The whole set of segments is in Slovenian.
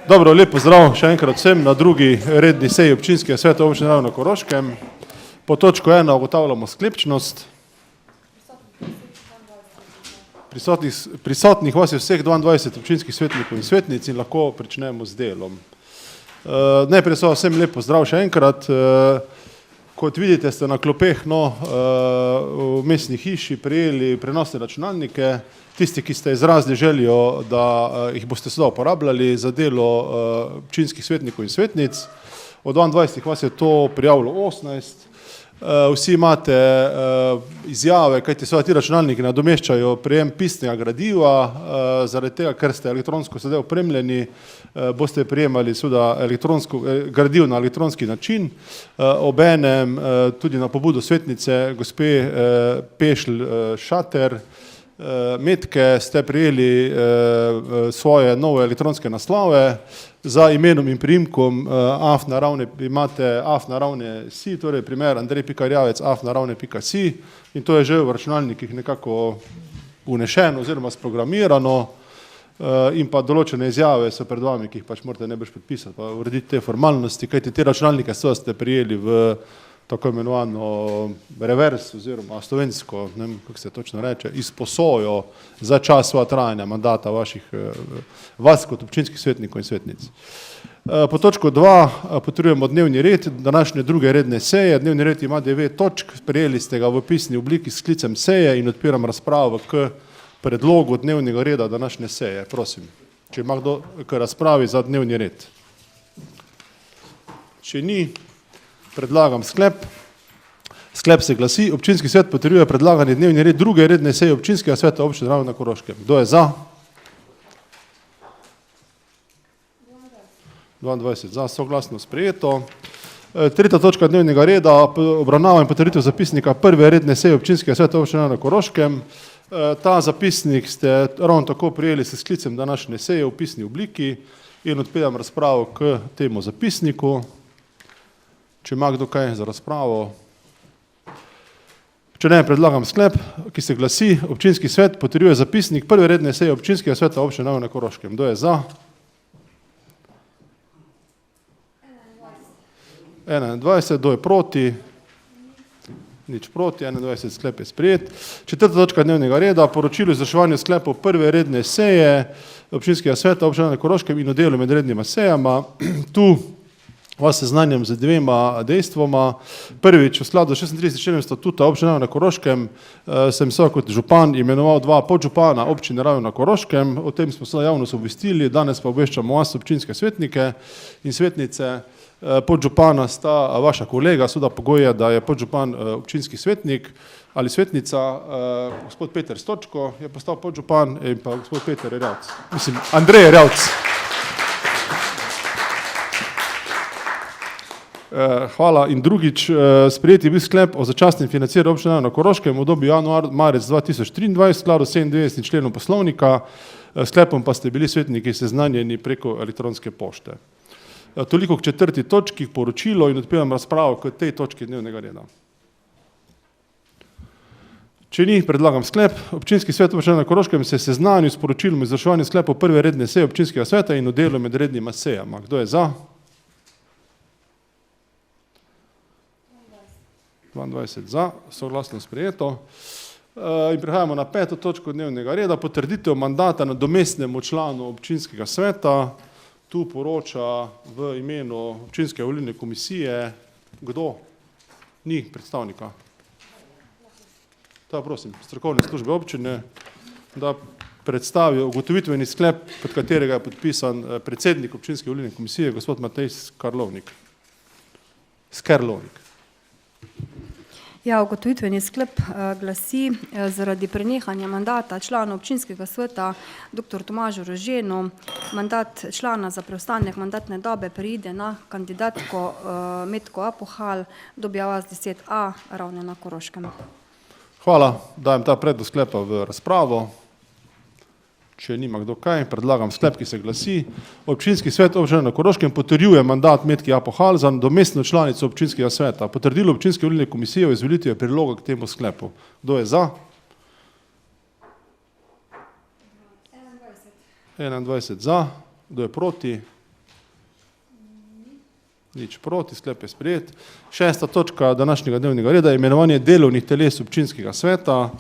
Dobro, lep pozdrav še enkrat vsem na drugi redni seji občinskega sveta občine Ravno na Koroškem. Po točko 1 ugotavljamo sklepčnost. Prisotnih vas je vseh 22 občinskih svetnikov in svetnic in lahko pričnemo z delom. Najprej so vsem lep pozdrav še enkrat. Kot vidite, ste na klopeh v mestni hiši prejeli prenosne računalnike. Tisti, ki ste izrazili željo, da jih boste sedaj uporabljali za delo občinskih svetnikov in svetnic. Od 22 vas je to prijavilo 18. Vsi imate izjave, kajti seveda ti računalniki nadomeščajo prejem pisnega gradiva, zaradi tega, ker ste elektronsko sedaj opremljeni, boste prejemali seveda gradiv na elektronski način. Obenem tudi na pobudo svetnice gospe Pešl Šater Metke ste prejeli svoje nove elektronske naslove za imenom in priimkom imate afnaravne.si, torej primer andrej.rjavec@afnaravne.si in to je že v računalnikih nekako vnešeno oziroma sprogramirano in pa določene izjave so pred vami, ki jih pač morate najbrž podpisati, pa urediti te formalnosti, kajti te računalnike ste prijeli v tako imenovano revers oziroma slovensko, ne vem, kako se točno reče, izposojo za čas svoja trajanja mandata vas kot občinskih svetnikov in svetnic. Po točko 2 potrjujemo dnevni red današnje druge redne seje. Dnevni red ima 9 točk, prejeli ste ga v pisni obliki s sklicem seje in odpiram razpravo k predlogu dnevnega reda današnje seje. Prosim, če ima kdo k razpravi za dnevni red. Če ni, predlagam sklep. Sklep se glasi: občinski svet potrjuje predlagani dnevni red druge redne seje občinskega sveta občine Ravno na Koroškem. Kdo je za? 22 za, soglasno sprejeto. Tretja točka dnevnega reda, obravnava in potrditev zapisnika prve redne seje občinskega sveta občine Ravno na Koroškem. Ta zapisnik ste ravno tako prijeli s sklicem današnje seje v pisni obliki in odpiram razpravo k temu zapisniku. Če ima kdo kaj za razpravo. Če ne, predlagam sklep, ki se glasi: občinski svet potrjuje zapisnik prve redne seje občinskega sveta občine Ravno na Koroškem. Kdo je za? 21. Kdo je proti? Nič proti, 21. Sklep je sprejet. Četrta točka dnevnega reda, poročilo o izvrševanju sklepov prve redne seje občinskega sveta občine na Koroškem in o delu med rednima sejama. Tu vas seznanjam z dvema dejstvoma. Prvič, v skladu s 36. členom statuta občine Ravno na Koroškem sem se kot župan imenoval 2 podžupana občine Ravno na Koroškem. O tem smo se javno obvestili, danes pa obveščamo vas občinske svetnike in svetnice. Podžupana sta vaša kolega, seveda pogoj je, da je podžupan občinski svetnik ali svetnica. Gospod Peter Stočko je postal podžupan in pa gospod Peter Erjavc. Mislim, Andrej Erjavc. Hvala. In drugič, sprejeti je bil sklep o začasnem financiranju občine Ravno na Koroškem v obdobju januar-marec 2023 v skladu s 97. členom poslovnika. Sklepom pa ste bili svetniki seznanjeni preko elektronske pošte. Toliko k četrti točki, poročilo, in odpiram razpravo k tej točki dnevnega reda. Če ni, predlagam sklep. Občinski svet občine na Koroškem se seznanil s poročilom o izvrševanju sklepov prve redne seje občinskega sveta in o delu med rednima sejama. Kdo je za? 22 za, soglasno sprejeto. In prihajamo na 5. točko dnevnega reda, potrditev mandata nadomestnemu članu občinskega sveta. Tu poroča v imenu občinske volilne komisije. Kdo? Ni predstavnika. Ta, prosim, strokovne službe občine, da predstavijo ugotovitveni sklep, pod katerega je podpisan predsednik občinske volilne komisije, gospod Matej Skerlovnik. Ja, ugotovitveni sklep glasi: zaradi prenehanja mandata člana občinskega sveta dr. Tomažu Roženu mandat člana za preostanek mandatne dobe preide na kandidatko Metko Apohal, dobi vas 10a, Ravno na Koroškem. Hvala. Dajem ta predlog sklepa v razpravo. Če nima kdo kaj, predlagam sklep, ki se glasi: občinski svet občine na Koroškem potrjuje mandat Metki Apohal za nadomestno članico občinskega sveta. Potrdilo občinske volilne komisije o izvolitvi je priloga k temu sklepu. Kdo je za? 21 za. Kdo je proti? Nič proti, sklep je sprejet. 6. točka današnjega dnevnega reda je imenovanje delovnih teles občinskega sveta.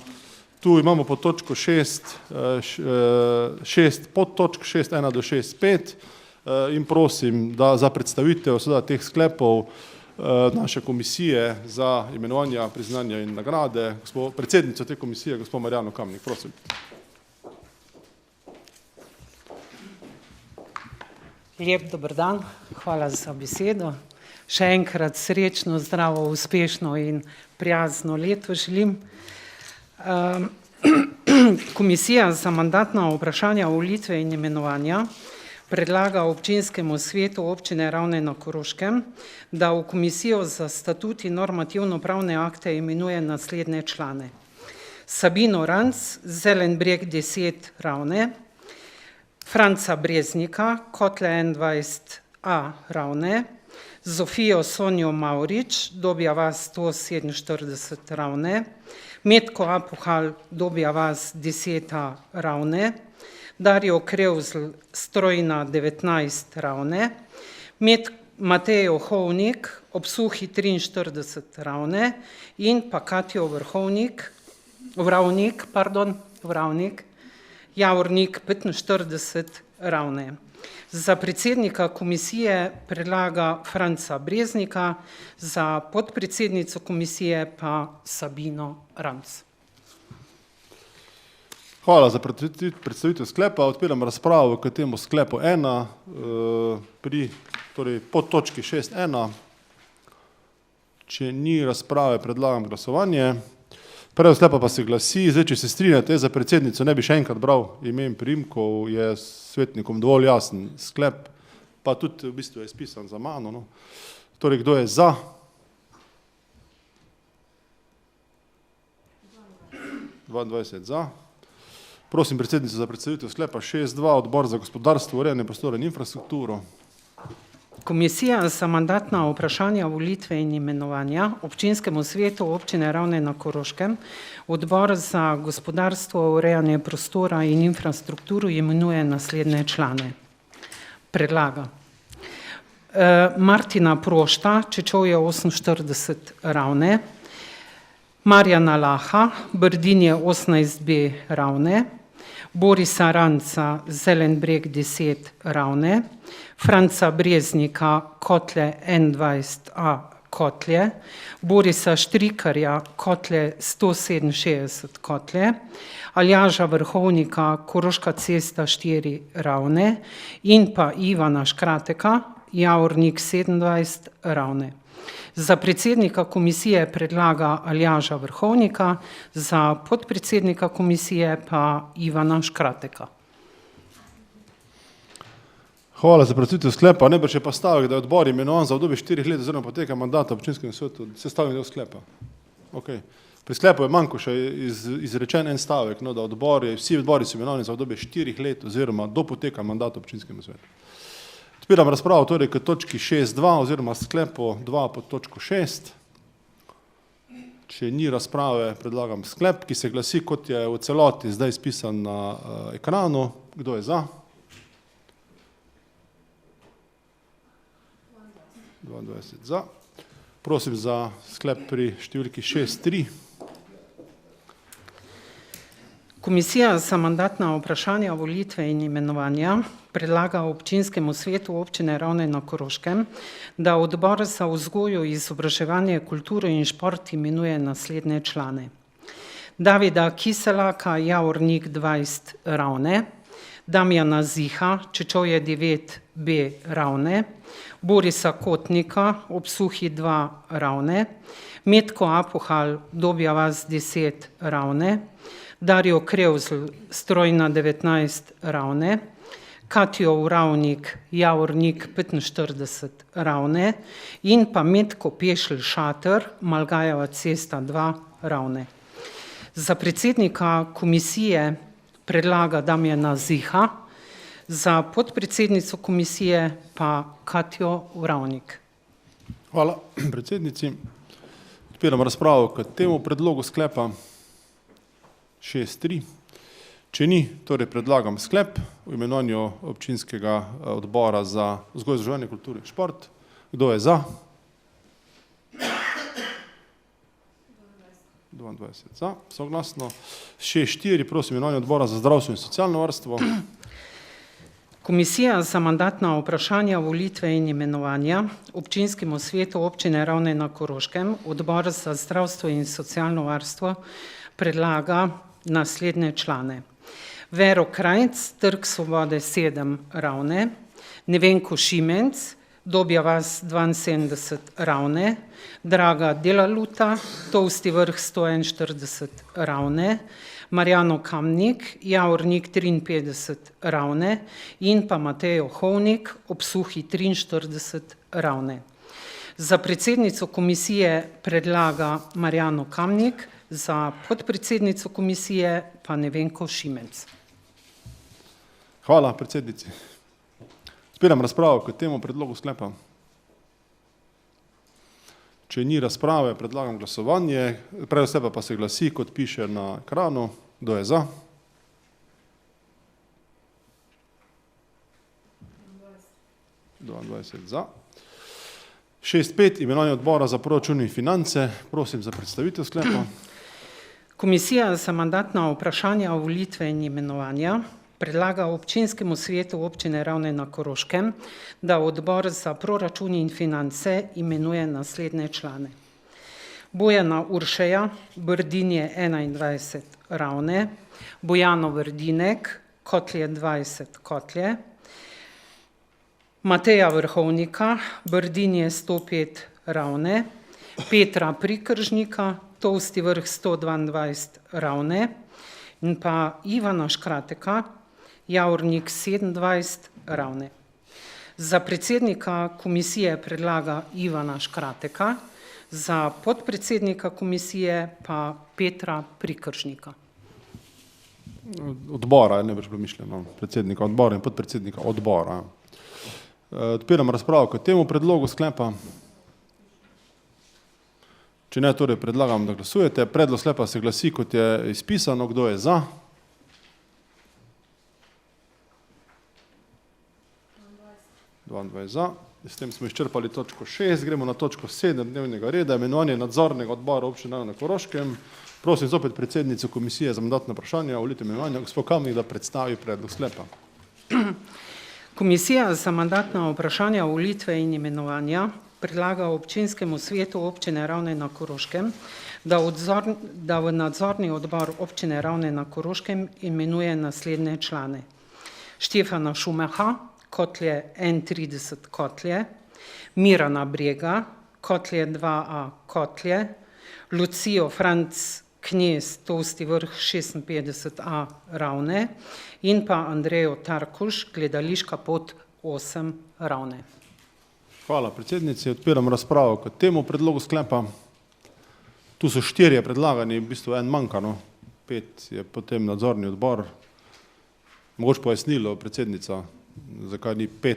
Tu imamo pod točko 6 podtočk, 6.1 do 6.5 in prosim, da za predstavitev seveda teh sklepov naše komisije za imenovanja, priznanja in nagrade, predsednico te komisije, gospod Marjano Kamnik, prosim. Lep dober dan, hvala za besedo. Še enkrat srečno, zdravo, uspešno in prijazno leto želim. Komisija za mandatna vprašanja, volitve in imenovanja predlaga občinskemu svetu občine Ravne na Koroškem, da v komisijo za statut in normativno pravne akte imenuje naslednje člane. Sabino Ranc, Zelen breg 10 Ravne, Franca Breznika, Kotle 21a Ravne, Zofijo Sonjo Mavrič, Dobja vas 147 Ravne, Metko Apuhal, Dobja vas 10 Ravne, Darjo Krevzl, Strojna 19 Ravne, Matejo Hovnik, Obsuhi 43 Ravne in pa Katjo Vravnik, Javornik 45 Ravne. Za predsednika komisije predlaga Franca Breznika, za podpredsednico komisije pa Sabino Ranc. Hvala za predstavitev sklepa. Odpiram razpravo k temu sklepu 1 pri podtočki 6.1. Če ni razprave, predlagam glasovanje. Predlog sklepa pa se glasi, zdaj, če se strinjate, za predsednico ne bi še enkrat bral imen priimkov, je svetnikom dovolj jasen sklep, pa tudi v bistvu je spisan za mano. No. Torej, kdo je za? 22 za. Prosim predsednico za predstavitev sklepa 6.2, odbor za gospodarstvo, urejanje prostora in infrastrukturo. Komisija za mandatna vprašanja, volitve in imenovanja občinskemu svetu občine Ravne na Koroškem, odbor za gospodarstvo, urejanje prostora in infrastrukturo imenuje naslednje člane. Predlaga Martina Prošta, Čečovje 48 Ravne, Marjana Laha, Brdinje 18b Ravne, Borisa Ranca, Zelen breg 10 Ravne, Franca Breznika, Kotle 21a Kotlje, Borisa Štrikarja, Kotle 167 Kotlje, Aljaža Vrhovnika, Koroška cesta 4 Ravne in pa Ivana Škrateka, Javornik 27 Ravne. Za predsednika komisije predlaga Aljaža Vrhovnika, za podpredsednika komisije pa Ivana Škrateka. Hvala za predstavitev sklepa. Najbrž je pa stavek, da je odbor imenovan za obdobje 4 let oziroma poteka mandata občinskem svetu, sestavljen del sklepa. Okay. Pri sklepu je manjko še izrečen en stavek, no, da vsi odbori so imenovani za obdobje 4 let oziroma do poteka mandata občinskem svetu. Odpiram razpravo torej k točki 6.2 oziroma sklepu 2 pod točko 6. Če ni razprave, predlagam sklep, ki se glasi, kot je v celoti zdaj spisan na ekranu. Kdo je za? 22 za. Prosim za sklep pri številki 6.3. Komisija za mandatna vprašanja, volitve in imenovanja predlaga občinskemu svetu občine Ravne na Koroškem, da odbor za vzgojo, izobraževanje, kulturo in šport imenuje naslednje člane. Davida Kiselaka, Javornik 20 Ravne, Damjana Ziha, Čečovje 9b Ravne, Borisa Kotnika, Obsuhi 2 Ravne, Metko Apuhal, Dobja vas 10 Ravne, Darjo Krevzl, Strojna 19 Ravne, Katjo Vravnik, Javornik 45 Ravne in pa Metko Pešelj Šater, Malgajeva cesta 2 Ravne. Za predsednika komisije predlaga Damjana Ziha, za podpredsednico komisije pa Katjo Vravnik. Hvala predsednici. Odpiram razpravo k temu predlogu sklepa 6.3. Če ni, torej predlagam sklep v imenovanju občinskega odbora za vzgojo, izobraževanje, kulturo in šport. Kdo je za? 22 za, soglasno. 6.4, prosim, imenovanje odbora za zdravstvo in socialno varstvo. Komisija za mandatna vprašanja, volitve in imenovanja občinskemu svetu občine Ravne na Koroškem, odbor za zdravstvo in socialno varstvo predlaga naslednje člane. Vero Krajc, Trg Svobode 7 Ravne, Nevenko Šimenc, Dobja vas 72 Ravne, Draga Delaluta, Tolsti vrh 141 Ravne, Marjano Kamnik, Javornik 53 Ravne in pa Matejo Hovnik, ob Suhi 43 Ravne. Za predsednico komisije predlaga Marjano Kamnik, za podpredsednico komisije pa Nevenko Šimenc. Hvala, predsednici. Odpiram razpravo k temu predlogu sklepa. Če ni razprave, predlagam glasovanje. Predlog sklepa pa se glasi, kot piše na ekranu. Kdo je za? 22 za. 6.5, imenovanje odbora za proračun in finance. Prosim za predstavitev sklepa. Komisija za mandatna vprašanja, volitve in imenovanja predlaga občinskemu svetu občine Ravne na Koroškem, da odbor za proračun in finance imenuje naslednje člane. Bojana Uršeja, Brdinje 21 Ravne, Bojano Vrdinek, Kotlje 20 Kotlje, Mateja Vrhovnika, Brdinje 105 Ravne, Petra Prikržnika, Tolsti vrh 122 Ravne in pa Ivana Škrateka, Javornik 27 Ravne. Za predsednika komisije predlaga Ivana Škrateka, za podpredsednika komisije pa Petra Prikržnika. Odbora je najbrž bilo mišljeno, predsednika odbora in podpredsednika odbora. Odpiram razpravo k temu predlogu sklepa. Če ne, torej predlagam, da glasujete. Predlog sklepa se glasi, kot je izpisano. Kdo je za? 22 za. S tem smo izčrpali točko 6. Gremo na točko 7 dnevnega reda. Imenovanje nadzornega odbora občine Ravne na Koroškem. Prosim zopet predsednico komisije za mandatna vprašanja, volitve in imenovanja, gospod Kamnik, da predstavi predlog sklepa. Komisija za mandatna vprašanja, volitve in imenovanja predlaga občinskemu svetu občine Ravne na Koroškem, da v nadzorni odbor občine Ravne na Koroškem imenuje naslednje člane. Štefana Šumeha, Kotlje 31 Kotlje, Mirana Brega, Kotlje 2a Kotlje, Lucijo Franc Knez, Tolsti vrh 56a Ravne in pa Andrejo Tarkuš, Gledališka pot 8 Ravne. Hvala predsednici. Odpiram razpravo k temu predlogu sklepa. Tu so 4 predlagani, v bistvu en manjka, no. 5 je potem nadzorni odbor. Mogoče pojasnilo, predsednica, zakaj ni 5.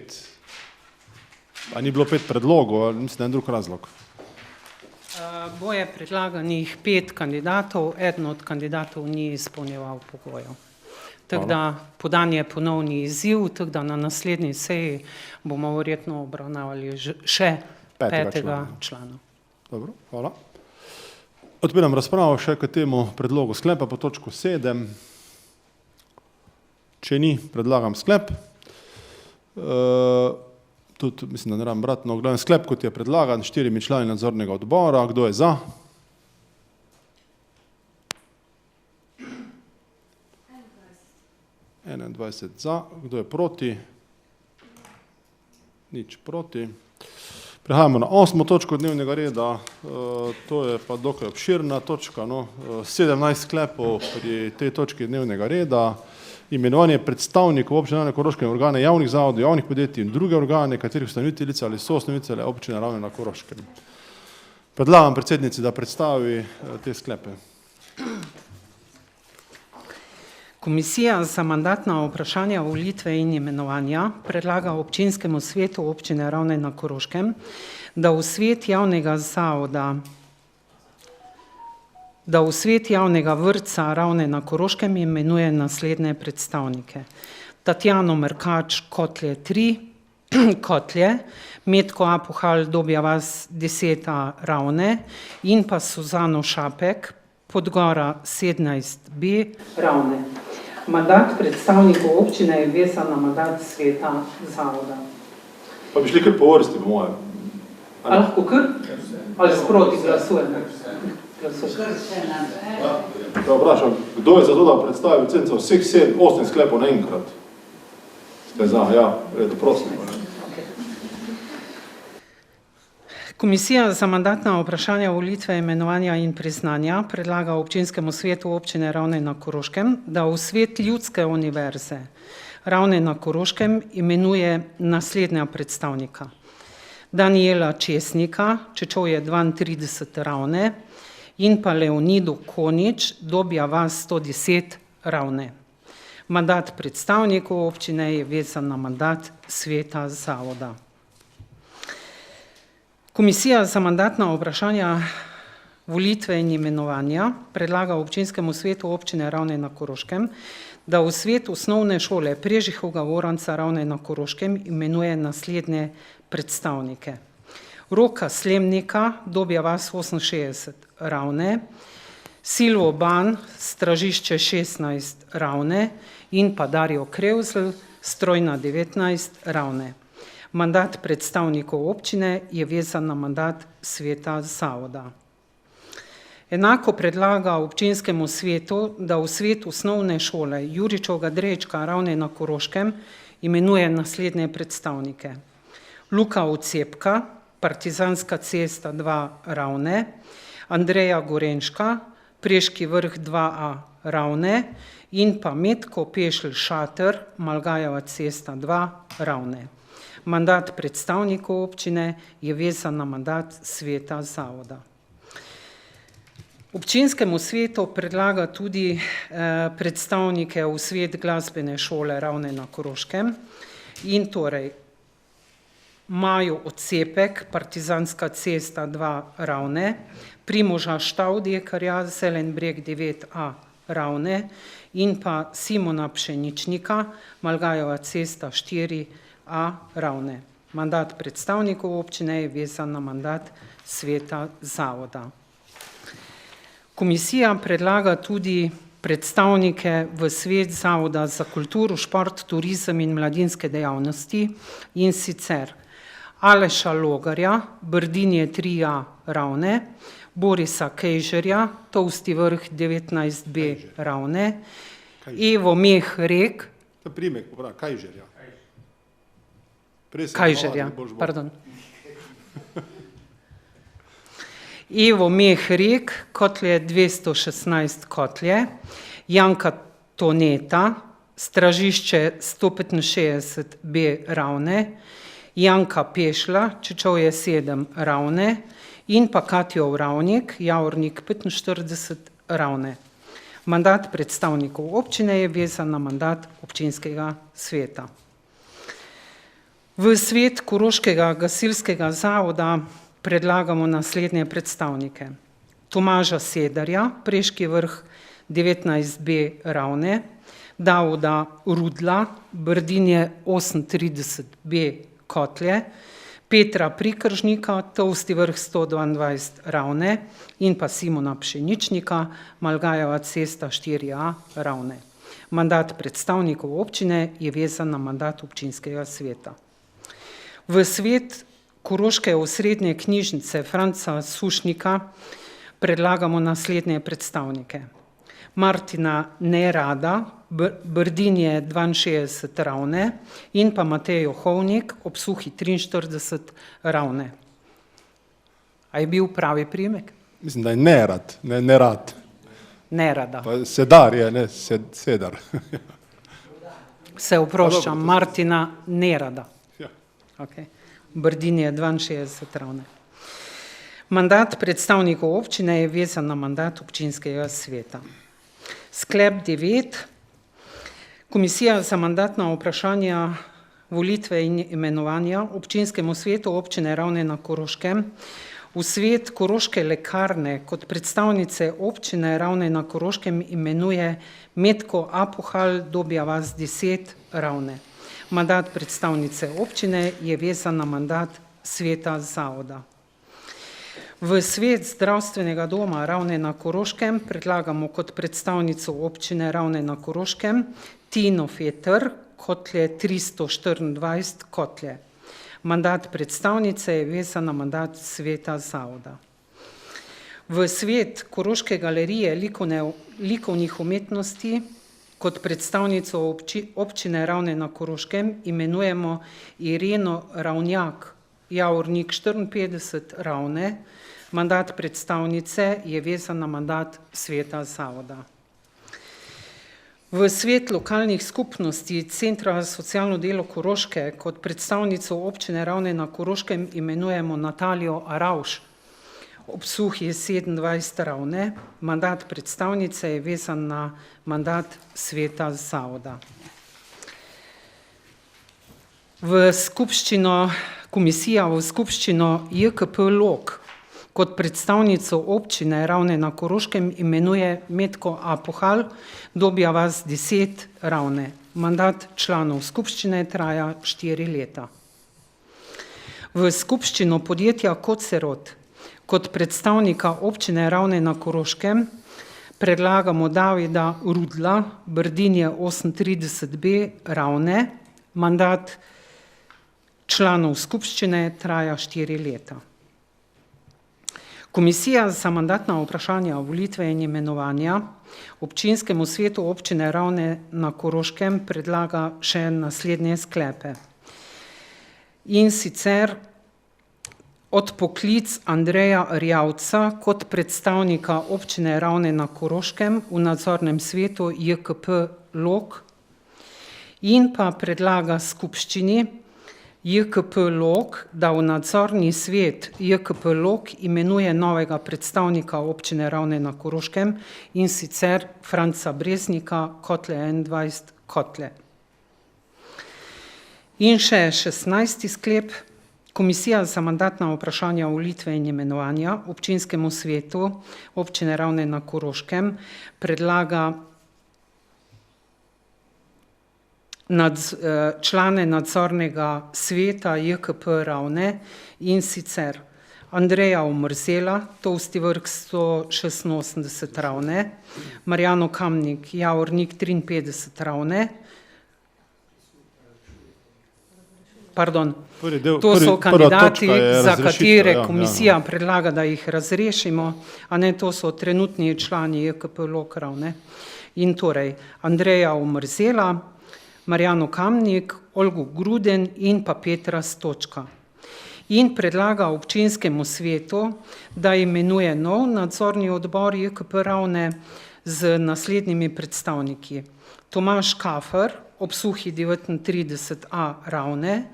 A ni bilo 5 predlogov, ali mislim, da je en drug razlog? Boje predlaganih 5 kandidatov, eden od kandidatov ni izpolnjeval pogojev. Tako da podan je ponovni izziv, tako da na naslednji seji bomo verjetno obravnavali še 5. člana. Dobro, hvala. Odpiram razpravo še k temu predlogu sklepa po točko 7. Če ni, predlagam sklep. Tudi mislim, da ne rabim brati, no, glavni sklep, kot je predlagan, 4 člani nadzornega odbora. Kdo je za? 21 za. Kdo je proti? Nič proti. Prehajamo na 8. točko dnevnega reda. To je pa dokaj obširna točka, no. 17 sklepov pri tej točki dnevnega reda. Imenovanje predstavnikov občine Ravne na Koroškem, organe javnih zavodov, javnih podjetij in druge organe, katerih ustanoviteljice ali soosnoviteljice občine Ravne na Koroškem. Predlagam predsednici, da predstavi te sklepe. Komisija za mandatna vprašanja, volitve in imenovanja predlaga občinskemu svetu občine Ravne na Koroškem, da v svet javnega zavoda v svet javnega vrtca Ravne na Koroškem imenuje naslednje predstavnike. Tatjano Merkač, Kotlje 3, Kotlje, Metko Apuhal Dobja vas 10 Ravne in pa Suzano Šapek, Podgora 17B Ravne. Mandat predstavnikov občine je vezan na mandat sveta zavoda. Pa bi šli kar po vrsti, po mojem. Ali lahko kar? Ali sproti glasujemo? Da vprašam, kdo je za to, da predstavi licenco vseh 8 sklepov naenkrat? Ste za, ja, redo, prosim. Komisija za mandatna vprašanja, volitve, imenovanja in priznanja predlaga občinskemu svetu občine Ravne na Koroškem, da v svet Ljudske univerze Ravne na Koroškem imenuje naslednja predstavnika. Daniela Česnika, Čečovje 32 Ravne, in pa Leonidu Konič, Dobja vas 110 Ravne. Mandat predstavnikov občine je vezan na mandat sveta zavoda. Komisija za mandatna vprašanja, volitve in imenovanja predlaga občinskemu svetu občine Ravne na Koroškem, da v svet osnovne šole Prežihovega Voranca Ravne na Koroškem imenuje naslednje predstavnike. Roka Slemnika, Dobja vas 68 Ravne, Silvo Ban, Stražišče 16 Ravne in pa Darjo Krevzl, Strojna 19 Ravne. Mandat predstavnikov občine je vezan na mandat sveta zavoda. Enako predlaga občinskemu svetu, da v svet osnovne šole Juričovega Drečka Ravne na Koroškem imenuje naslednje predstavnike. Luka Ocepka, Partizanska cesta 2 Ravne, Andreja Gorenška, Preški vrh 2A Ravne in pa Metko Pešelj Šater, Malgajeva cesta 2 Ravne. Mandat predstavnikov občine je vezan na mandat sveta zavoda. Občinskemu svetu predlaga tudi predstavnike v svet glasbene šole Ravne na Koroškem in torej Maju Ocepek, Partizanska cesta 2 Ravne, Primoža Štavdekarja, Zelen breg 9A Ravne in pa Simona Pšeničnika, Malgajeva cesta 4A Ravne. Mandat predstavnikov občine je vezan na mandat sveta zavoda. Komisija predlaga tudi predstavnike v svet Zavoda za kulturo, šport, turizem in mladinske dejavnosti in sicer Aleša Logarja, Brdinje 3A Ravne, Borisa Kejžerja, Tolsti vrh 19B Ravne, Evo Meh Rek, Primek, popravi, Kajžerja. Kajžerja, pardon. Evo Meh Rek, Kotlje 216 Kotlje, Janka Toneta, Stražišče 165B Ravne, Janka Pešla, Čečovje 7 Ravne in pa Katjo Vravnik, Javornik 45 Ravne. Mandat predstavnikov občine je vezan na mandat občinskega sveta. V svet Koroškega gasilskega zavoda predlagamo naslednje predstavnike. Tomaža Sedarja, Preški vrh 19B Ravne, Davuda Rudla, Brdinje 38B Kotlje, Petra Prikržnika, Tolsti vrh 122 Ravne in pa Simona Pšeničnika, Malgajeva cesta 4A Ravne. Mandat predstavnikov občine je vezan na mandat občinskega sveta. V svet Koroške osrednje knjižnice Franca Sušnika predlagamo naslednje predstavnike. Martina Nerada, Brdinje 62 Ravne in pa Matejo Hovnik, ob Suhi 43 Ravne. A je bil pravi primek? Mislim, da je Nerad, ne Nerad. Nerada. Pa Sedar je, ne Sedar. Se oproščam, Martina Nerada. Ja. Okay. Brdinje 62 Ravne. Mandat predstavnikov občine je vezan na mandat občinskega sveta. Sklep 9. Komisija za mandatna vprašanja, volitve in imenovanja občinskemu svetu občine Ravne na Koroškem v svet Koroške lekarne kot predstavnice občine Ravne na Koroškem imenuje Metko Apuhal, Dobja vas 10 Ravne. Mandat predstavnice občine je vezan na mandat sveta zavoda. V svet zdravstvenega doma Ravne na Koroškem predlagamo kot predstavnico občine Ravne na Koroškem Tino Feter, Kotlje 324 Kotlje. Mandat predstavnice je vezan na mandat sveta zavoda. V svet Koroške galerije likovnih umetnosti kot predstavnico občine Ravne na Koroškem imenujemo Ireno Ravnjak, Javornik 54 Ravne. Mandat predstavnice je vezan na mandat sveta zavoda. V svet lokalnih skupnosti Centra za socialno delo Koroške kot predstavnico občine Ravne na Koroškem imenujemo Natalijo Aravš, Obsuh je 27 Ravne. Mandat predstavnice je vezan na mandat sveta zavoda. Komisija v skupščino JKP Log kot predstavnico občine Ravne na Koroškem imenuje Metko Apohal, Dobja vas 10 Ravne. Mandat članov skupščine traja 4 leta. V skupščino podjetja Kocerot kot predstavnika občine Ravne na Koroškem predlagamo Davida Rudla, Brdinje 38b Ravne. Mandat članov skupščine traja 4 leta. Komisija za mandatna vprašanja, volitve in imenovanja občinskemu svetu občine Ravne na Koroškem predlaga še naslednje sklepe. In sicer odpoklic Andreja Rjavca kot predstavnika občine Ravne na Koroškem v nadzornem svetu JKP Log in pa predlaga skupščini JKP Log, da v nadzorni svet JKP Log imenuje novega predstavnika občine Ravne na Koroškem in sicer Franca Breznika, Kotlje 21 Kotlje. In še 16. sklep. Komisija za mandatna vprašanja, volitve in imenovanja občinskemu svetu občine Ravne na Koroškem predlaga člane nadzornega sveta JKP Ravne in sicer Andreja Omrzela, Tolsti vrh 186 Ravne, Marjano Kamnik, Javornik 53 Ravne. To so kandidati, za katere komisija predlaga, da jih razrešimo, a ne, to so trenutni člani JKP Log Ravne. In torej Andreja Omrzela, Marjano Kamnik, Olgo Gruden in pa Petra Stočka. In predlaga občinskemu svetu, da imenuje nov nadzorni odbor JKP Ravne z naslednjimi predstavniki. Tomaž Kafer, Obsuhi 39a Ravne,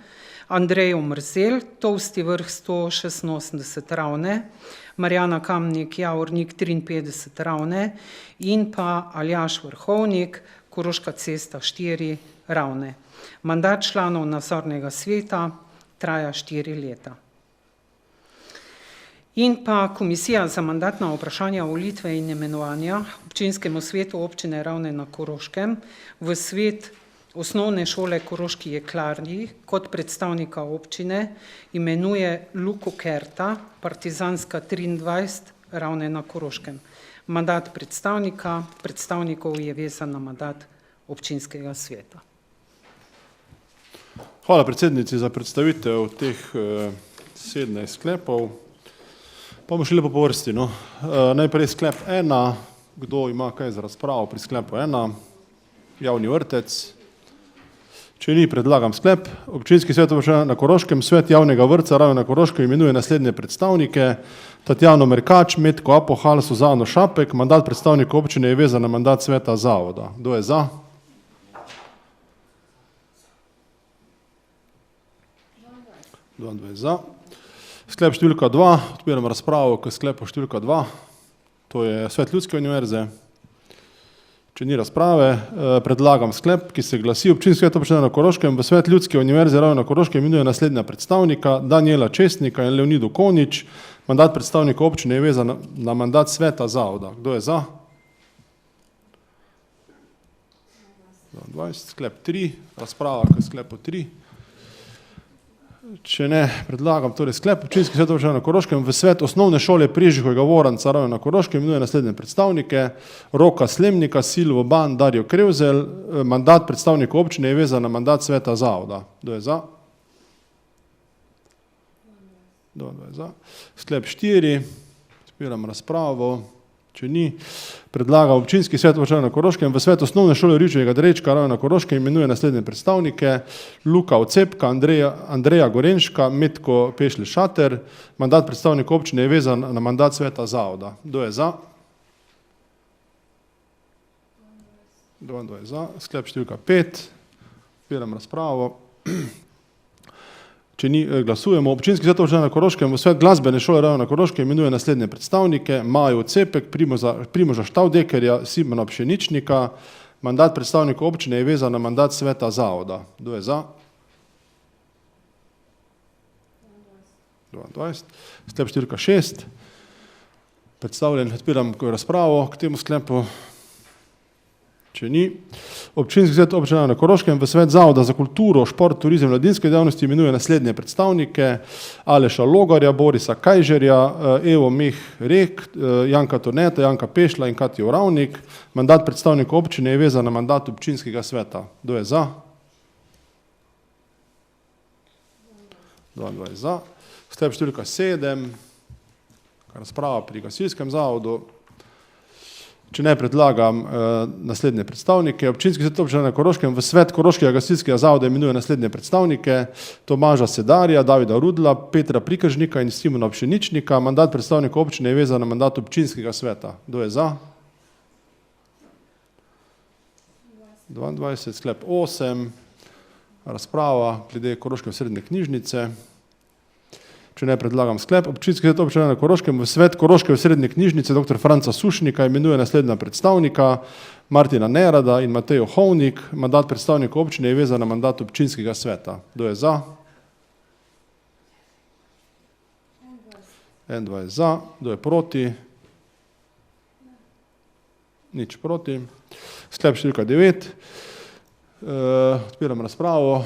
Andrej Omrzel, Tolsti vrh 186 Ravne, Marjana Kamnik, Javornik 53 Ravne in pa Aljaž Vrhovnik, Koroška cesta 4 Ravne. Mandat članov nadzornega sveta traja 4 leta. In pa komisija za mandatna vprašanja, volitve in imenovanja občinskemu svetu občine Ravne na Koroškem v svet osnovne šole Koroški Jeklarji kot predstavnika občine imenuje Luko Kerta, Partizanska 23 Ravne na Koroškem. Mandat predstavnikov je vezan na mandat občinskega sveta. Hvala predsednici za predstavitev teh 17 sklepov. Pa bomo šli lepo po vrsti. No. Najprej sklep 1. Kdo ima kaj za razpravo pri sklepu 1? Javni vrtec. Če ni, predlagam sklep. Občinski svet na Koroškem, svet javnega vrtca Ravne na Koroškem imenuje naslednje predstavnike. Tatjano Merkač, Metko Apohal, Suzano Šapek. Mandat predstavnika občine je vezan na mandat sveta zavoda. Kdo je za? Za. Sklep številka 2. Odpiram razpravo k sklepu številka 2. To je svet Ljudske univerze. Če ni razprave, predlagam sklep, ki se glasi: Občinski svet občine na Koroškem v svet Ljudske univerze Ravne na Koroškem imenuje naslednja predstavnika: Danijela Česnika in Leonido Konič. Mandat predstavnika občine je vezan na mandat sveta zavoda. Kdo je za? 20, sklep 3, razprava k sklepu 3. Če ne, predlagam torej sklep. Občinski svet občine na Koroškem v svet osnovne šole Prižihovega Voranca Ravne na Koroškem imenuje naslednje predstavnike: Roka Slemnika, Silvo Ban, Darjo Krevzel. Mandat predstavnikov občine je vezan na mandat sveta zavoda. Kdo je za? 22 za. Sklep 4. Spiram razpravo. Če ni, predlaga občinski svet občine na Koroškem v svet osnovne šole Ričevega Drečka Ravne na Koroškem imenuje naslednje predstavnike: Luka Ocepka, Andreja Gorenška, Metko Pešli Šater. Mandat predstavnika občine je vezan na mandat sveta zavoda. Kdo je za? 22 za. Sklep številka 5. Spiram razpravo. Če ni, glasujemo. Občinski svet občine na Koroškem v svet glasbene šole Ravne na Koroškem imenuje naslednje predstavnike: Majo Cepek, Primoža Štavdekerja, Simona Pšeničnika. Mandat predstavnika občine je vezan na mandat sveta zavoda. Kdo je za? 22. Sklep številka 6. Predstavljen, odpiram razpravo k temu sklepu. Če ni, občinski svet občine na Koroškem v svet zavoda za kulturo, šport, turizem, mladinske dejavnosti imenuje naslednje predstavnike: Aleša Logarja, Borisa Kajžerja, Evo Meh Rek, Janka Torneta, Janka Pešla in Katijo Ravnik. Mandat predstavnika občine je vezan na mandat občinskega sveta. Kdo je za? 22 za. Sklep številka 7. Razprava pri gasilskem zavodu. Če ne, predlagam naslednje predstavnike. Občinski svet občine na Koroškem v svet Koroškega gasilskega zavoda imenuje naslednje predstavnike: Tomaža Sedarja, Davida Rudla, Petra Prikažnika in Simona Pšeničnika. Mandat predstavnika občine je vezan na mandat občinskega sveta. Kdo je za? 22, sklep 8. Razprava glede Koroške srednje knjižnice. Če ne, predlagam sklep. Občinski svet občine na Koroškem v svet Koroške srednje knjižnice dr. Franca Sušnika imenuje naslednja predstavnika: Martina Nerada in Matejo Hovnik. Mandat predstavnika občine je vezan na mandat občinskega sveta. Kdo je za? 21 za. Kdo je proti? Nič proti. Sklep številka 9. Odpiram razpravo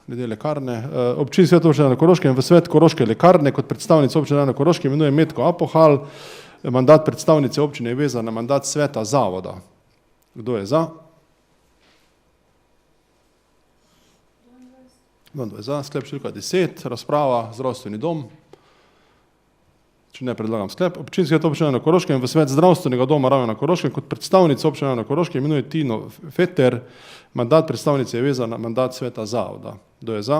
glede lekarne. Občinski svet občine na Koroškem v svet Koroške lekarne kot predstavnica občine na Koroškem imenuje Metko Apohal. Mandat predstavnice občine je vezan na mandat sveta zavoda. Kdo je za? 22 za. Sklep številka 10. Razprava zdravstveni dom. Če ne, predlagam sklep. Občinski svet občine na Koroškem v svet zdravstvenega doma Ravne na Koroškem kot predstavnica občine na Koroškem imenuje Tino Feter. Mandat predstavnice je vezan na mandat sveta zavoda. Kdo je za?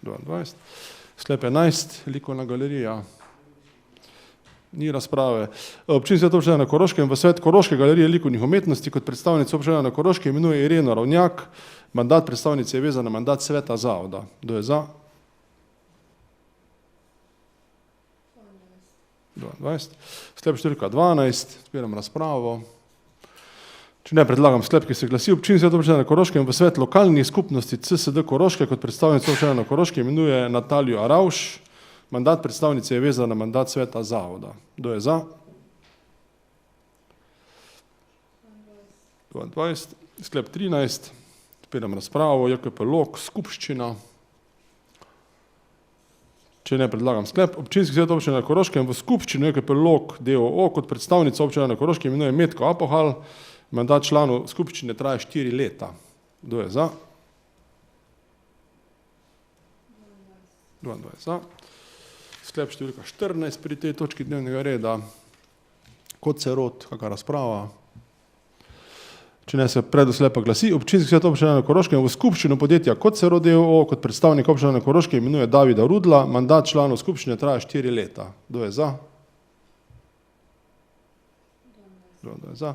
22. Sklep 11. Likovna galerija. Ni razprave. Občinski svet občine na Koroškem v svet Koroške galerije likovnih umetnosti kot predstavnica občine na Koroškem imenuje Ireno Ravnjak. Mandat predstavnice je vezan na mandat sveta zavoda. Kdo je za? 22. Sklep številka 12. Odpiram razpravo. Če ne, predlagam sklep, ki se glasi: Občinski svet občine na Koroškem v svet lokalnih skupnosti CSD Koroške kot predstavnica občine na Koroškem imenuje Natalijo Aravš. Mandat predstavnice je vezan na mandat sveta zavoda. Kdo je za? 22. Sklep 13. Odpiram razpravo. JKP Lok, skupščina. Če ne, predlagam sklep. Občinski svet občine na Koroškem v skupščino JKP Lok d.o.o. kot predstavnica občine na Koroškem imenuje Metko Apohal. Mandat članov skupščine traja 4 leta. Kdo je za? 22 za. Sklep številka 14 pri tej točki dnevnega reda. Kot se rod, kakšna razprava. Če ne, se predlog sklepa glasi: Občinski svet občine na Koroškem v skupščino podjetja Kot se rod d.o.o. kot predstavnik občine na Koroškem imenuje Davida Rudla. Mandat članov skupščine traja 4 leta. Kdo je za? 22 za.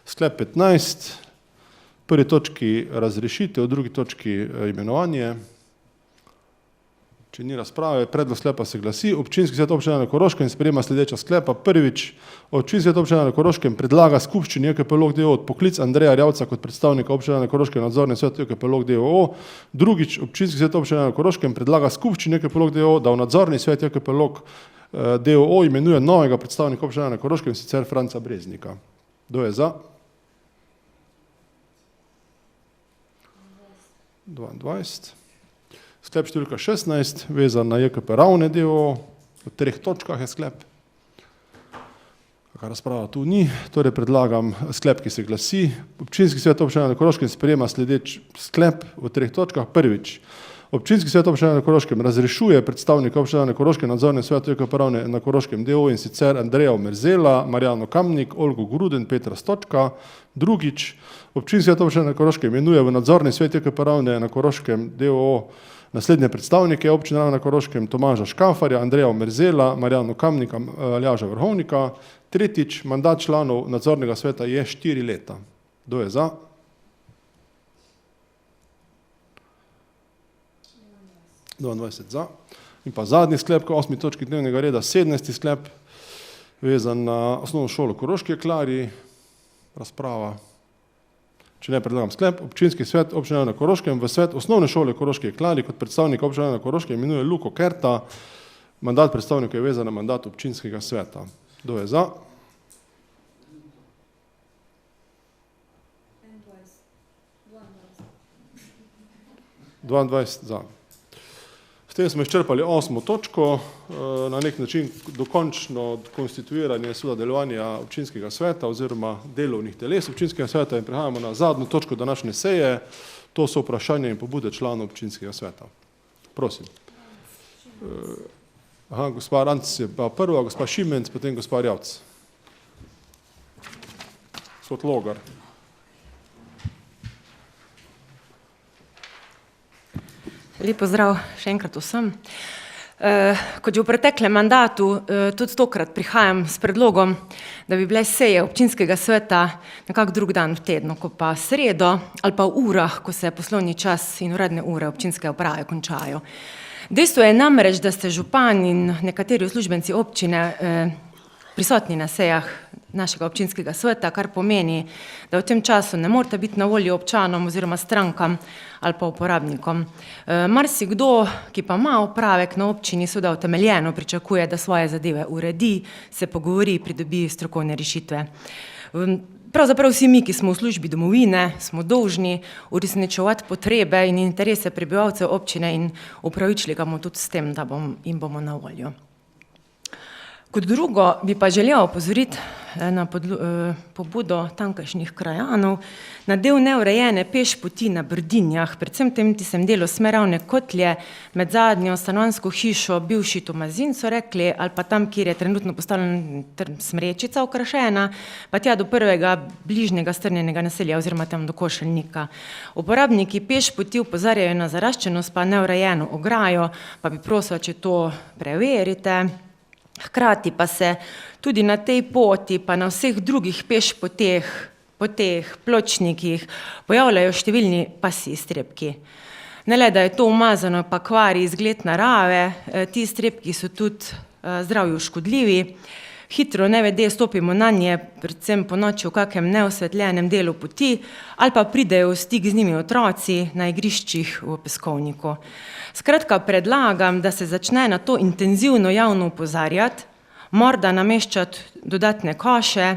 Sklep 15. Prvi točki razrešitev, drugi točki imenovanje. Če ni razprave, predlog sklepa se glasi: Občinski svet občine na Koroškem sprejema sledeča sklepa. Prvič, občinski svet občine na Koroškem predlaga skupščini JKP Lok d.o.o. odpoklic Andreja Rjavca kot predstavnika občine na Koroškem nadzornem svetu JKP Lok d.o.o. Drugič, občinski svet občine na Koroškem predlaga skupščini JKP Lok d.o.o., da v nadzorni svet JKP Lok d.o.o. imenuje novega predstavnika občine na Koroškem, sicer Franca Breznika. Kdo je za? 22. Sklep številka 16, vezan na JKP Ravne d.o.o. V 3 točkah je sklep. Kakšna razprava tu ni, torej predlagam sklep, ki se glasi. Občinski svet občine na Koroškem sprejema sledeč sklep v 3 točkah. Prvič, Občinski svet občine na Koroškem razrešuje predstavnika občine na Koroškem nadzornem svetu JKP Ravne na Koroškem d.o.o. in sicer Andreja Omerzela, Marjano Kamnik, Olgo Gruden, Petra Stočka. Drugič, Občinski svet občine na Koroškem imenuje v nadzorni svet JKP Ravne na Koroškem d.o.o. naslednje predstavnike občine Ravne na Koroškem: Tomaža Škafarja, Andreja Omerzela, Marjano Kamnika, Aljaža Vrhovnika. Tretjič, mandat članov nadzornega sveta je 4 leta. Kdo je za? 22 za. In pa zadnji sklep, k 8. točki dnevnega reda, 17. sklep, vezan na osnovno šolo Koroški Jeklarji. Razprava. Če ne, predlagam sklep. Občinski svet občine na Koroškem v svet osnovne šole Koroški Jeklarji kot predstavnik občine na Koroškem imenuje Luko Kerta. Mandat predstavnika je vezan na mandat občinskega sveta. Kdo je za? 22 za. S tem smo izčrpali 8. točko, na nek način dokončno konstituiranje delovanja občinskega sveta oziroma delovnih teles občinskega sveta in prehajamo na zadnjo točko današnje seje, to so vprašanja in pobude članov občinskega sveta. Prosim. Gospa Ranc je pa prva, gospa Šimenc, potem gospa Rjavc. Gospod Logar. Lep pozdrav še enkrat vsem. Kot že v preteklem mandatu, tudi tokrat prihajam s predlogom, da bi bile seje občinskega sveta nekak drug dan v tednu, ko pa sredo ali pa v urah, ko se poslovni čas in uradne ure občinske uprave končajo. Dejstvo je namreč, da ste župan in nekateri uslužbenci občine prisotni na sejah našega občinskega sveta, kar pomeni, da v tem času ne morete biti na voljo občanom oziroma strankam ali pa uporabnikom. Marsikdo, ki pa ima opravek na občini, seveda utemeljeno pričakuje, da svoje zadeve uredi, se pogovori, pridobi strokovne rešitve. Pravzaprav vsi mi, ki smo v službi domovine, smo dolžni uresničevati potrebe in interese prebivalcev občine in upravičili ga bomo tudi s tem, da jim bomo na voljo. Kot drugo bi pa želel opozoriti na pobudo tamkajšnjih krajanov na del neurejene pešpoti na Brdinjah, predvsem tem tistem delu Smeravne Kotlje, med zadnjo stanovanjsko hišo, bivši Tomazin so rekli, ali pa tam, kjer je trenutno postavljena smrečica okrašena, pa tja do prvega bližnjega strnjenega naselja oziroma tam do Košeljnika. Uporabniki pešpoti opozarjajo na zaraščenost pa neurejeno ograjo, pa bi prosila, če to preverite. Hkrati pa se tudi na tej poti, pa na vseh drugih pešpoteh, pločnikih pojavljajo številni pasji iztrebki. Ne le, da je to umazano, pa kvari izgled narave, ti iztrebki so tudi zdravju škodljivi. Hitro nevede stopimo na nje, predvsem po noči v kakem neosvetljenem delu poti, ali pa pridejo v stik z njimi otroci na igriščih v peskovniku. Skratka, predlagam, da se začne na to intenzivno javno opozarjati, morda nameščati dodatne koše.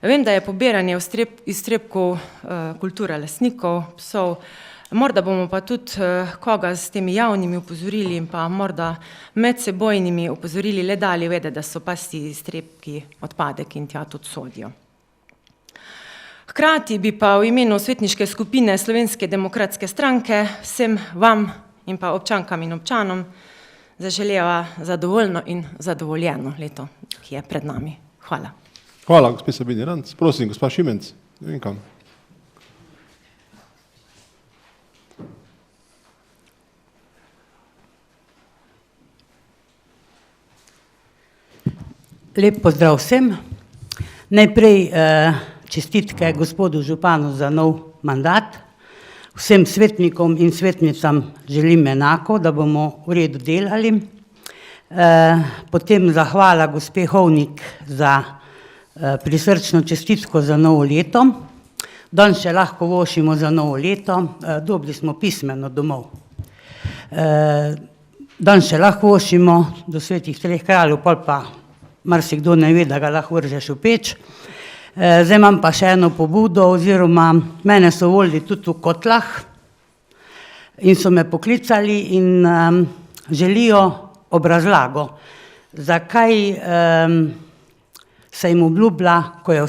Vem, da je pobiranje iztrebkov kultura lastnikov, psov, morda bomo pa tudi koga s temi javnimi opozorili in pa morda medsebojnimi opozorili le dali vedeti, da so pasji iztrebki odpadek in tja tudi sodijo. Hkrati bi pa v imenu svetniške skupine Slovenske demokratske stranke vsem vam in pa občankam in občanom zaželela zadovoljno in zadovoljeno leto, ki je pred nami. Hvala. Hvala, gospod Sabini Ranc. Prosim, gospa Šimenc. Ne vem kam. Lep pozdrav vsem. Najprej čestitke gospodu županu za nov mandat. Vsem svetnikom in svetnicam želim enako, da bomo v redu delali. Potem zahvala gospe Hovnik za prisrčno čestitko za novo leto. Danes še lahko vošimo za novo leto, dobili smo pismeno domov. Danes še lahko vošimo do svetih treh kraljev, pol pa marsikdo ne ve, da ga lahko vržeš v peč. Zdaj imam pa še eno pobudo, oziroma mene so volili tudi v Kotlah in so me poklicali in želijo obrazlago, zakaj se jim obljublja, ko je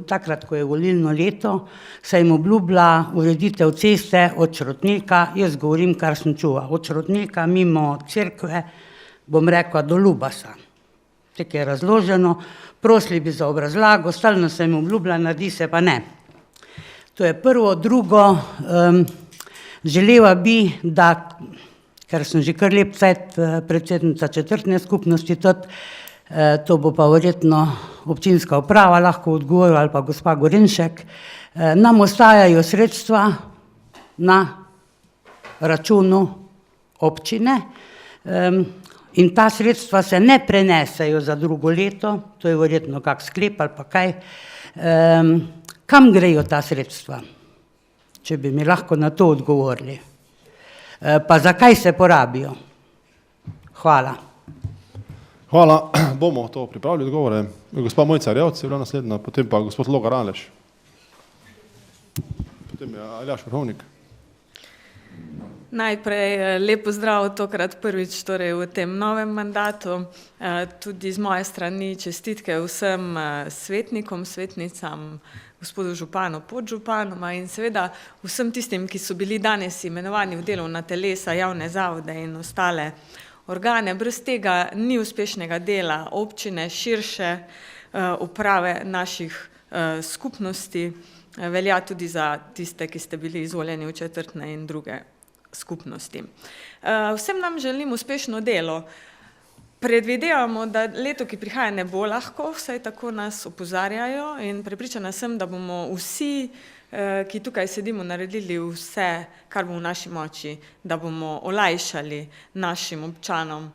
takrat, ko je volilno leto, se jim obljublja ureditev ceste od Šrotnika, jaz govorim, kar sem čula, od Šrotnika mimo cerkve, bom rekla, do Lubasa. Tako je razloženo, prosili bi za obrazlago, stalno se jim obljublja, naredi se pa ne. To je prvo. Drugo, želela bi, da, ker sem že kar lep cajt predsednica četrtne skupnosti, tudi, to bo pa verjetno občinska uprava lahko odgovorila ali pa gospa Gorenšek, nam ostajajo sredstva na računu občine, in ta sredstva se ne prenesejo za drugo leto, to je verjetno kak sklep ali pa kaj. Kam grejo ta sredstva? Če bi mi lahko na to odgovorili. Pa zakaj se porabijo? Hvala. Hvala, bomo to pripravili odgovore. Gospa Mojca Rjavc je bila naslednja, potem pa gospod Logar Aleš. Potem je Aljaž Vrhovnik. Najprej lep pozdrav tokrat prvič torej v tem novem mandatu. Tudi z moje strani čestitke vsem svetnikom, svetnicam, gospodu županu, podžupanoma in seveda vsem tistim, ki so bili danes imenovani v delovna telesa, javne zavode in ostale organe. Brez tega ni uspešnega dela občine, širše uprave naših skupnosti, velja tudi za tiste, ki ste bili izvoljeni v četrtne in druge skupnosti. Vsem nam želim uspešno delo. Predvidevamo, da leto, ki prihaja, ne bo lahko, vsaj tako nas opozarjajo in prepričana sem, da bomo vsi, ki tukaj sedimo, naredili vse, kar bo v naši moči, da bomo olajšali našim občanom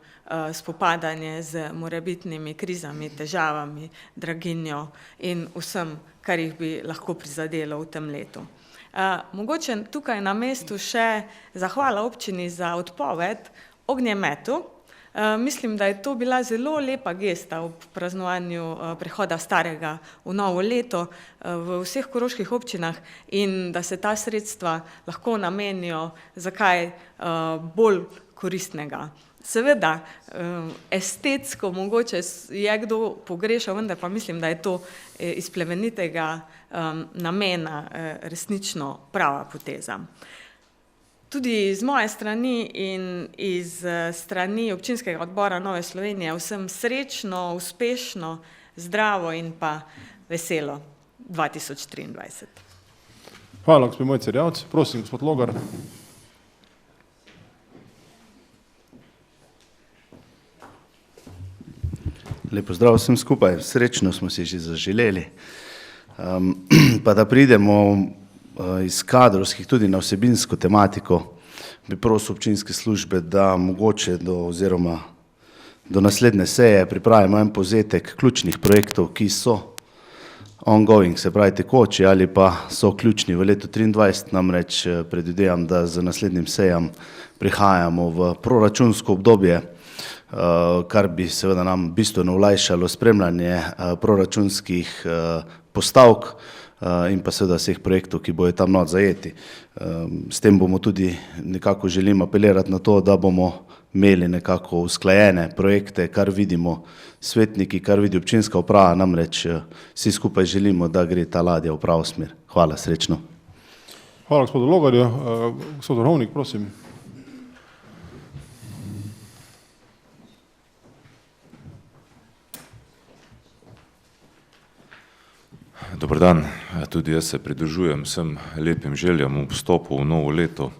spopadanje z morebitnimi krizami, težavami, draginjo in vsem, kar jih bi lahko prizadelo v tem letu. Mogoče tukaj na mestu še zahvala občini za odpoved ognjemetu. Mislim, da je to bila zelo lepa gesta ob praznovanju prehoda starega v novo leto v vseh koroških občinah in da se ta sredstva lahko namenijo za kaj bolj koristnega. Seveda, estetsko mogoče je kdo pogrešal, vendar pa mislim, da je to iz plemenitega namena resnično prava poteza. Tudi z moje strani in iz strani občinskega odbora Nove Slovenije vsem srečno, uspešno, zdravo in pa veselo 2023. Hvala, gospod Mojca Rjavc. Prosim, gospod Logar. Lep pozdrav vsem skupaj, srečno smo si že zaželeli. Pa da pridemo iz kadrovskih tudi na vsebinsko tematiko, bi prosil občinske službe, da mogoče do naslednje seje pripravimo en povzetek ključnih projektov, ki so ongoing, se pravi tekoči ali pa so ključni v letu 2023, namreč predvidevam, da z naslednjim sejam prihajamo v proračunsko obdobje, kar bi seveda nam bistveno olajšalo spremljanje proračunskih postavk in pa seveda vseh projektov, ki bojo tam not zajeti. S tem bomo tudi nekako želim apelirati na to, da bomo imeli nekako usklajene projekte, kar vidimo svetniki, kar vidi občinska uprava, namreč vsi skupaj želimo, da gre ta ladja v pravo smer. Hvala, srečno. Hvala gospodu Logarju. Gospod Vrhovnik, prosim. Dobar dan, tudi jaz se pridružujem vsem lepim željam v vstopu v novo leto,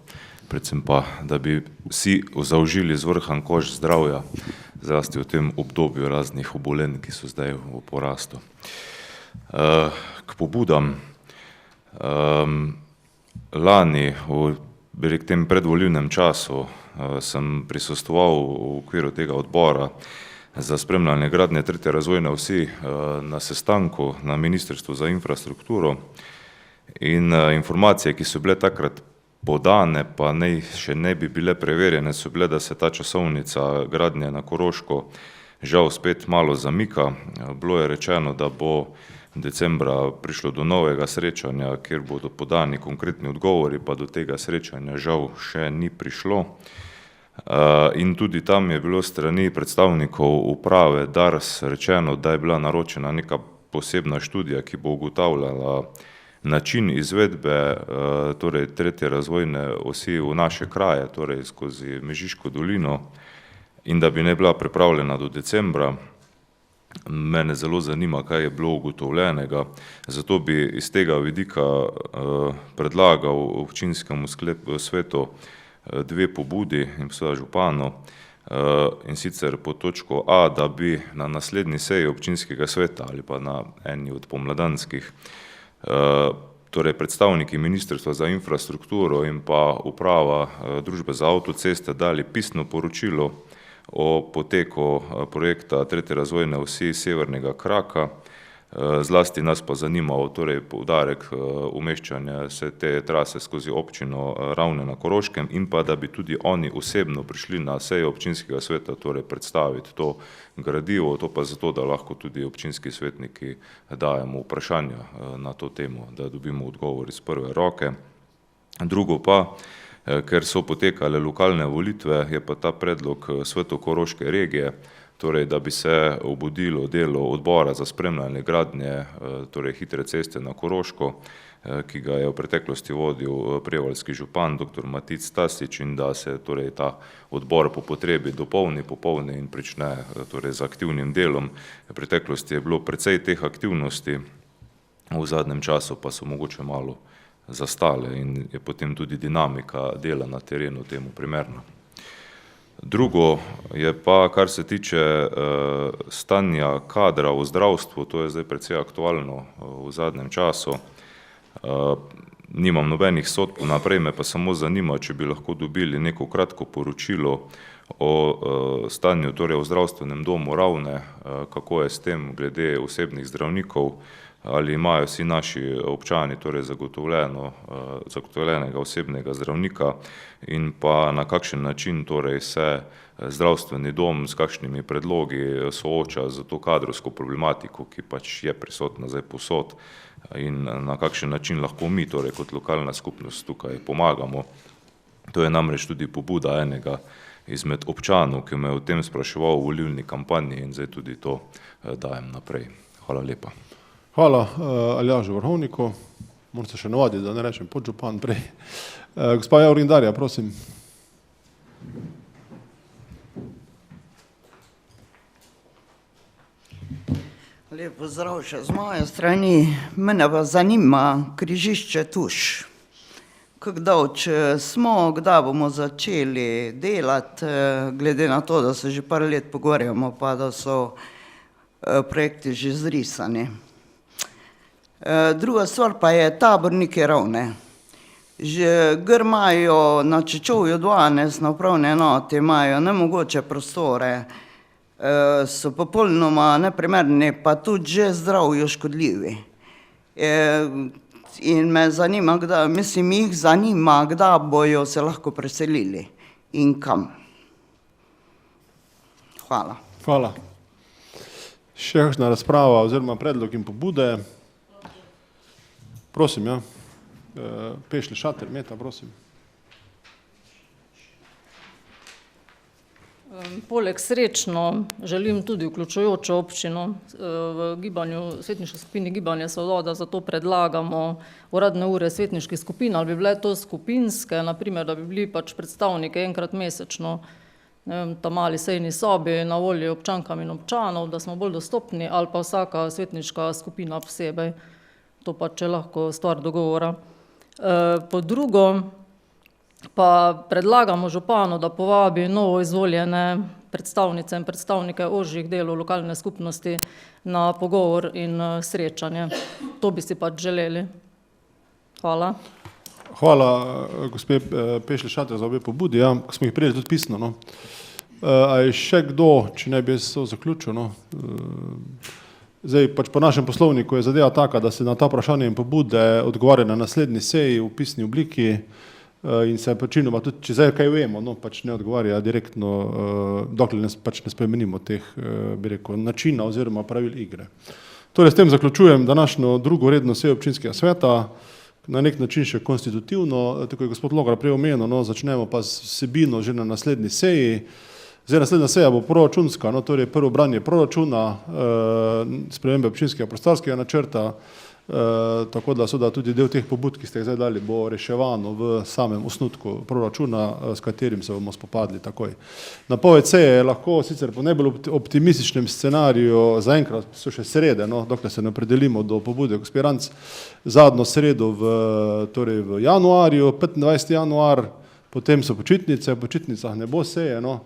predvsem pa, da bi vsi zaužili zvrhan koš zdravja, zlasti v tem obdobju raznih obolenj, ki so zdaj v porastu. K pobudam. Lani, v tem predvolilnem času, sem prisostvoval v okviru tega odbora za spremljanje gradnje tretje razvojne osi na sestanku na Ministrstvu za infrastrukturo in informacije, ki so bile takrat podane, pa še ne bi bile preverjene, so bile, da se ta časovnica gradnje na Koroško žal spet malo zamika. Bilo je rečeno, da bo decembra prišlo do novega srečanja, kjer bodo podani konkretni odgovori, pa do tega srečanja žal še ni prišlo. In tudi tam je bilo strani predstavnikov uprave DARS rečeno, da je bila naročena neka posebna študija, ki bo ugotavljala način izvedbe torej tretje razvojne osi v naše kraje, torej skozi Mežiško dolino, in da bi ne bila pripravljena do decembra. Mene zelo zanima, kaj je bilo ugotovljenega, zato bi iz tega vidika predlagal občinskemu svetu dve pobudi in seveda županu, in sicer pod točko A, da bi na naslednji seji občinskega sveta ali pa na eni od pomladanskih, torej predstavniki Ministrstva za infrastrukturo in pa uprava Družbe za avtoceste dali pisno poročilo o poteku projekta tretje razvojne osi severnega kraka. Zlasti nas pa zanimal torej poudarek umeščanja vse te trase skozi občino Ravne na Koroškem in pa da bi tudi oni osebno prišli na sejo občinskega sveta, torej predstaviti to gradivo, to pa zato, da lahko tudi občinski svetniki dajemo vprašanja na to temo, da dobimo odgovor iz prve roke. Drugo pa, ker so potekale lokalne volitve, je pa ta predlog Svetu Koroške regije, torej da bi se obudilo delo odbora za spremljanje gradnje torej hitre ceste na Koroško, ki ga je v preteklosti vodil prevaljski župan dr. Matic Stasič, in da se torej ta odbor po potrebi dopolni in prične torej z aktivnim delom. V preteklosti je bilo precej teh aktivnosti, v zadnjem času pa so mogoče malo zastale in je potem tudi dinamika dela na terenu temu primerna. Drugo je pa, kar se tiče stanja kadra v zdravstvu, to je zdaj precej aktualno v zadnjem času. Nimam nobenih sodb naprej, me pa samo zanima, če bi lahko dobili neko kratko poročilo o stanju torej v zdravstvenem domu Ravne, kako je s tem glede osebnih zdravnikov, ali imajo vsi naši občani torej zagotovljenega osebnega zdravnika in pa na kakšen način torej se zdravstveni dom s kakšnimi predlogi sooča z to kadrovsko problematiko, ki pač je prisotna zdaj povsod, in na kakšen način lahko mi torej kot lokalna skupnost tukaj pomagamo. To je namreč tudi pobuda enega izmed občanov, ki me je o tem spraševal v volilni kampanji, in zdaj tudi to dajem naprej. Hvala lepa. Hvala Aljažu Vrhovniku. Moram se še navaditi, da ne rečem podžupan prej. Gospa Javrin Darja, prosim. Lep pozdrav še z moje strani. Mene pa zanima križišče Tuš. Kako daleč smo, kdaj bomo začeli delati, glede na to, da se že par let pogovarjamo, pa da so projekti že zrisani. Druga stvar pa je Taborniki Ravne. Že imajo na Čečovju 12 na upravni enoti, imajo nemogoče prostore, so popolnoma neprimerni, pa tudi že zdravju škodljivi. In me zanima, jih zanima, kdaj bojo se lahko preselili in kam. Hvala. Hvala. Še kakšna razprava oziroma predlog in pobude? Prosim, ja. Pešli Šater, Meta, prosim. Poleg srečno želim tudi vključujočo občino. V svetniški skupini Gibanje Svoboda zato predlagamo uradne ure svetniških skupin, ali bi bile to skupinske, naprimer, da bi bili pač predstavniki enkrat mesečno, ta mali sejni sobi na voljo občankam in občanov, da smo bolj dostopni, ali pa vsaka svetniška skupina posebej. To pa če lahko stvar dogovora. Po drugo pa predlagamo županu, da povabi novo izvoljene predstavnice in predstavnike ožjih delov lokalne skupnosti na pogovor in srečanje. To bi si pač želeli. Hvala. Hvala, gospe Pešli Šater, za obe pobudi. Ja, ko smo jih prijeli tudi pisno. No. A je še kdo, če ne bi se zaključil? No. Zdaj, pač po našem poslovniku je zadeva taka, da se na ta vprašanje in pobude odgovarja na naslednji seji v pisni obliki in se počinoma tudi, če zdaj kaj vemo, no, pač ne odgovarja direktno, dokler pač ne spremenimo teh, bi rekel, načina oziroma pravil igre. Torej, s tem zaključujem današnjo drugo redno sejo občinskega sveta, na nek način še konstitutivno, tako je gospod Logar prej omenil, no, začnemo pa z vsebino že na naslednji seji. Zdaj, naslednja seja bo proračunska, no, torej prvo branje proračuna, spremembe občinskega prostorskega načrta, tako da seveda tudi del teh pobud, ki ste jih zdaj dali, bo reševano v samem osnutku proračuna, s katerim se bomo spopadli takoj. Napoved seje je lahko sicer po najbolj optimističnem scenariju, zaenkrat so še srede, no, dokler se ne opredelimo do pobude gospiranc, zadnjo sredo torej v januarju, 25. januar, potem so počitnice, v počitnicah ne bo seje, no,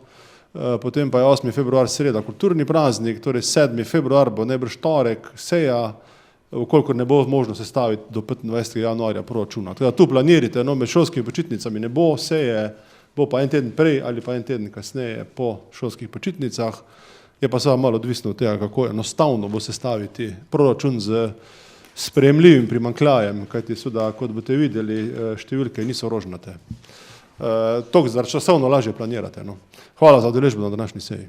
potem pa je 8. februar sreda kulturni praznik, torej 7. februar bo najbrž torek seja, vkolikor ne bo možno sestaviti do 25. januarja proračuna. Teda tu planirite, no, med šolskimi počitnicami ne bo seje, bo pa en teden prej ali pa en teden kasneje po šolskih počitnicah, je pa seveda malo odvisno od tega, kako enostavno bo sestaviti proračun z sprejemljivim primanjkljajem, kajti seveda, kot boste videli, številke niso rožnate. Toliko časovno lažje planirate, no. Hvala za udeležbo na današnji seji.